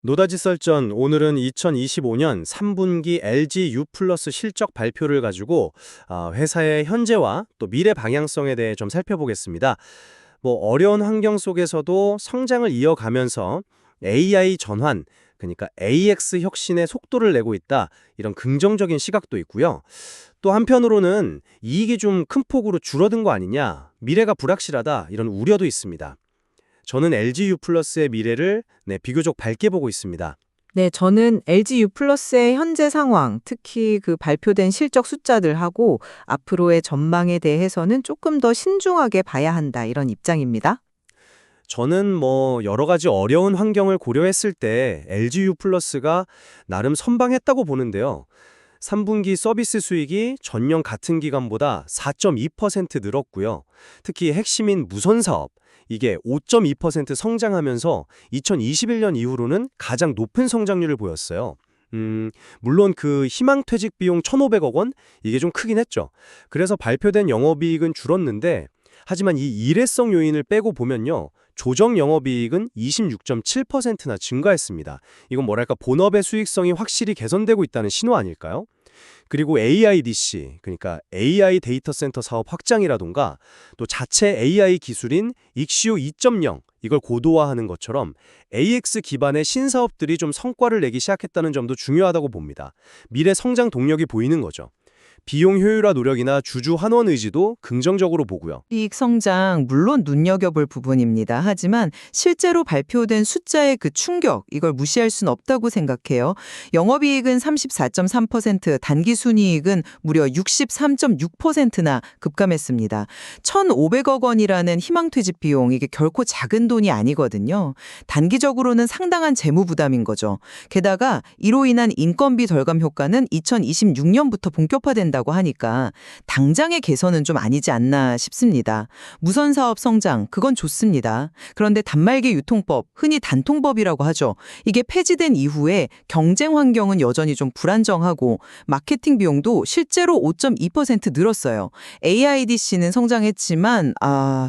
노다지 썰전 오늘은 2025년 3분기 LG U 플러스 실적 발표를 가지고 회사의 현재와 또 미래 방향성에 대해 좀 살펴보겠습니다. 뭐 어려운 환경 속에서도 성장을 이어가면서 AI 전환, 그러니까 AX 혁신의 속도를 내고 있다. 이런 긍정적인 시각도 있고요. 또 한편으로는 이익이 좀 큰 폭으로 줄어든 거 아니냐, 미래가 불확실하다 이런 우려도 있습니다. 저는 LG U 플러스의 미래를 비교적 밝게 보고 있습니다. 네, 저는 LG U 플러스의 현재 상황, 특히 그 발표된 실적 숫자들하고 앞으로의 전망에 대해서는 조금 더 신중하게 봐야 한다, 이런 입장입니다. 저는 뭐 여러 가지 어려운 환경을 고려했을 때 LG U 플러스가 나름 선방했다고 보는데요. 3분기 서비스 수익이 전년 같은 기간보다 4.2% 늘었고요. 특히 핵심인 무선 사업, 이게 5.2% 성장하면서 2021년 이후로는 가장 높은 성장률을 보였어요. 물론 그 희망퇴직 비용 1,500억 원? 이게 좀 크긴 했죠. 그래서 발표된 영업이익은 줄었는데, 하지만 이 일회성 요인을 빼고 보면요. 조정 영업이익은 26.7%나 증가했습니다. 이건 뭐랄까 본업의 수익성이 확실히 개선되고 있다는 신호 아닐까요? 그리고 AIDC, 그러니까 AI 데이터 센터 사업 확장이라던가 또 자체 AI 기술인 익시오 2.0, 이걸 고도화하는 것처럼 AX 기반의 신사업들이 좀 성과를 내기 시작했다는 점도 중요하다고 봅니다. 미래 성장 동력이 보이는 거죠. 비용 효율화 노력이나 주주 환원 의지도 긍정적으로 보고요. 이익 성장 물론 눈여겨볼 부분입니다. 하지만 실제로 발표된 숫자의 그 충격, 이걸 무시할 수는 없다고 생각해요. 영업이익은 34.3%, 단기순이익은 무려 63.6%나 급감했습니다. 1,500억 원이라는 희망퇴직 비용, 이게 결코 작은 돈이 아니거든요. 단기적으로는 상당한 재무 부담인 거죠. 게다가 이로 인한 인건비 덜감 효과는 2026년부터 본격화된다고 하니까 당장의 개선은 좀 아니지 않나 싶습니다. 무선 사업 성장, 그건 좋습니다. 그런데 단말기 유통법, 흔히 단통법이라고 하죠. 이게 폐지된 이후에 경쟁 환경은 여전히 좀 불안정하고 마케팅 비용도 실제로 5.2% 늘었어요. AIDC는 성장했지만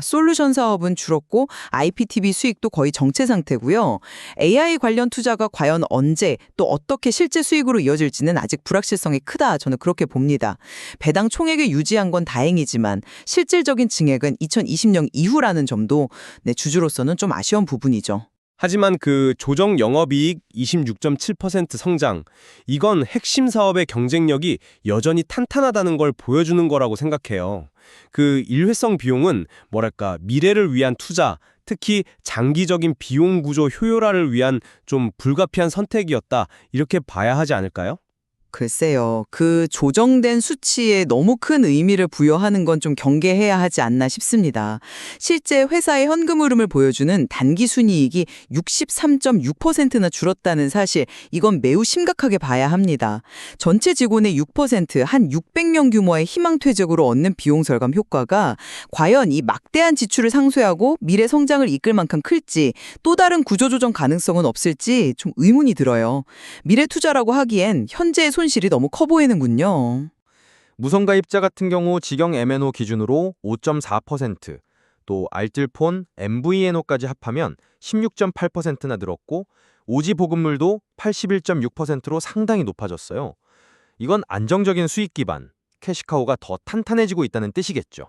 솔루션 사업은 줄었고 IPTV 수익도 거의 정체 상태고요. AI 관련 투자가 과연 언제 또 어떻게 실제 수익으로 이어질지는 아직 불확실성이 크다, 저는 그렇게 봅니다. 배당 총액을 유지한 건 다행이지만 실질적인 증액은 2020년 이후라는 점도 주주로서는 좀 아쉬운 부분이죠. 하지만 그 조정 영업이익 26.7% 성장, 이건 핵심 사업의 경쟁력이 여전히 탄탄하다는 걸 보여주는 거라고 생각해요. 그 일회성 비용은 뭐랄까 미래를 위한 투자, 특히 장기적인 비용 구조 효율화를 위한 좀 불가피한 선택이었다, 이렇게 봐야 하지 않을까요? 글쎄요. 그 조정된 수치에 너무 큰 의미를 부여하는 건 좀 경계해야 하지 않나 싶습니다. 실제 회사의 현금 흐름을 보여주는 단기 순이익이 63.6%나 줄었다는 사실, 이건 매우 심각하게 봐야 합니다. 전체 직원의 6%, 한 600명 규모의 희망퇴직으로 얻는 비용 절감 효과가 과연 이 막대한 지출을 상쇄하고 미래 성장을 이끌 만큼 클지, 또 다른 구조조정 가능성은 없을지 좀 의문이 들어요. 미래 투자라고 하기엔 현재의 손실이 너무 커 보이는군요. 무선가입자 같은 경우 직영 MNO 기준으로 5.4%, 또 알뜰폰, MVNO까지 합하면 16.8%나 늘었고 오지 보급률도 81.6%로 상당히 높아졌어요. 이건 안정적인 수익 기반, 캐시카우가 더 탄탄해지고 있다는 뜻이겠죠.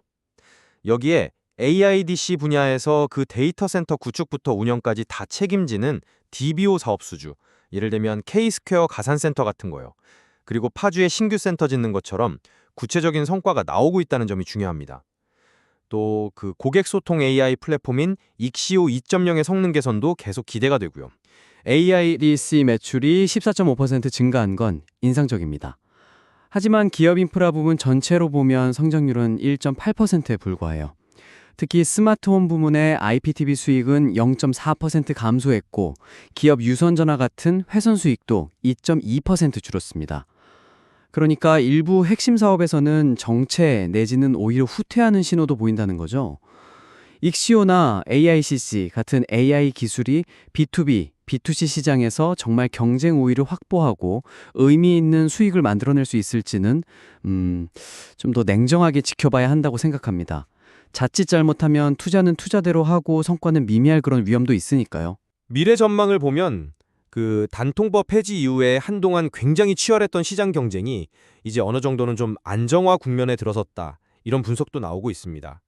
여기에 AIDC 분야에서 그 데이터 센터 구축부터 운영까지 다 책임지는 DBO 사업 수주, 예를 들면 K스퀘어 가산센터 같은 거요. 그리고 파주에 신규 센터 짓는 것처럼 구체적인 성과가 나오고 있다는 점이 중요합니다. 또 그 고객 소통 AI 플랫폼인 익시오 2.0의 성능 개선도 계속 기대가 되고요. AIDC 매출이 14.5% 증가한 건 인상적입니다. 하지만 기업 인프라 부문 전체로 보면 성장률은 1.8%에 불과해요. 특히 스마트홈 부문의 IPTV 수익은 0.4% 감소했고 기업 유선전화 같은 회선 수익도 2.2% 줄었습니다. 그러니까 일부 핵심 사업에서는 정체 내지는 오히려 후퇴하는 신호도 보인다는 거죠. 익시오나 AICC 같은 AI 기술이 B2B, B2C 시장에서 정말 경쟁 우위를 확보하고 의미 있는 수익을 만들어낼 수 있을지는 좀 더 냉정하게 지켜봐야 한다고 생각합니다. 자칫 잘못하면 투자는 투자대로 하고 성과는 미미할 그런 위험도 있으니까요. 미래 전망을 보면 그 단통법 폐지 이후에 한동안 굉장히 치열했던 시장 경쟁이 이제 어느 정도는 좀 안정화 국면에 들어섰다. 이런 분석도 나오고 있습니다.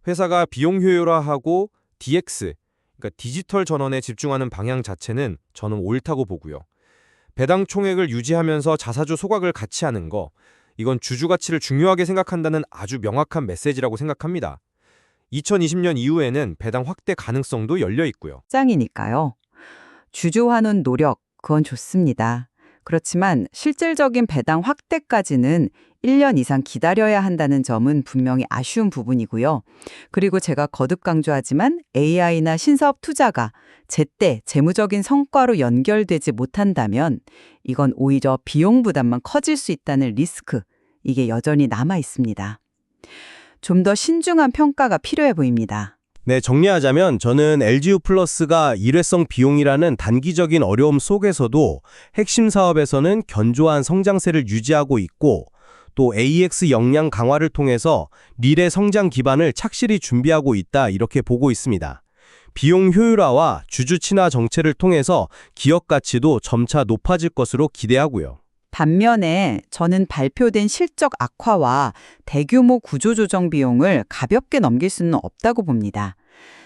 회사가 비용 효율화하고 DX, 그러니까 디지털 전환에 집중하는 방향 자체는 저는 옳다고 보고요. 배당 총액을 유지하면서 자사주 소각을 같이 하는 거, 이건 주주 가치를 중요하게 생각한다는 아주 명확한 메시지라고 생각합니다. 2020년 이후에는 배당 확대 가능성도 열려 있고요. 짱이니까요. 주주환원 노력, 그건 좋습니다. 그렇지만 실질적인 배당 확대까지는 1년 이상 기다려야 한다는 점은 분명히 아쉬운 부분이고요. 그리고 제가 거듭 강조하지만 AI나 신사업 투자가 제때 재무적인 성과로 연결되지 못한다면 이건 오히려 비용 부담만 커질 수 있다는 리스크, 이게 여전히 남아 있습니다. 좀 더 신중한 평가가 필요해 보입니다. 네, 정리하자면 저는 LGU 플러스가 일회성 비용이라는 단기적인 어려움 속에서도 핵심 사업에서는 견조한 성장세를 유지하고 있고 또 AX 역량 강화를 통해서 미래 성장 기반을 착실히 준비하고 있다 이렇게 보고 있습니다. 비용 효율화와 주주 친화 정책을 통해서 기업 가치도 점차 높아질 것으로 기대하고요. 반면에 저는 발표된 실적 악화와 대규모 구조조정 비용을 가볍게 넘길 수는 없다고 봅니다.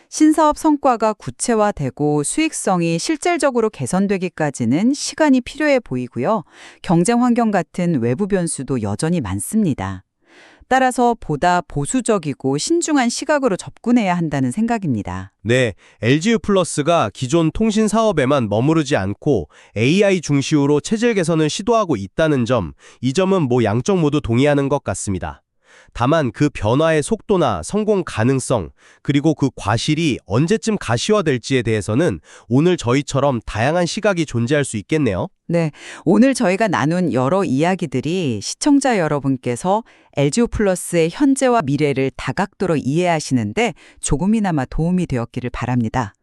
신사업 성과가 구체화되고 수익성이 실질적으로 개선되기까지는 시간이 필요해 보이고요. 경쟁 환경 같은 외부 변수도 여전히 많습니다. 따라서 보다 보수적이고 신중한 시각으로 접근해야 한다는 생각입니다. 네, LGU 플러스가 기존 통신 사업에만 머무르지 않고 AI 중심으로 체질 개선을 시도하고 있다는 점, 이 점은 양쪽 모두 동의하는 것 같습니다. 다만 그 변화의 속도나 성공 가능성, 그리고 그 과실이 언제쯤 가시화될지에 대해서는 오늘 저희처럼 다양한 시각이 존재할 수 있겠네요. 네, 오늘 저희가 나눈 여러 이야기들이 시청자 여러분께서 LGU 플러스의 현재와 미래를 다각도로 이해하시는데 조금이나마 도움이 되었기를 바랍니다.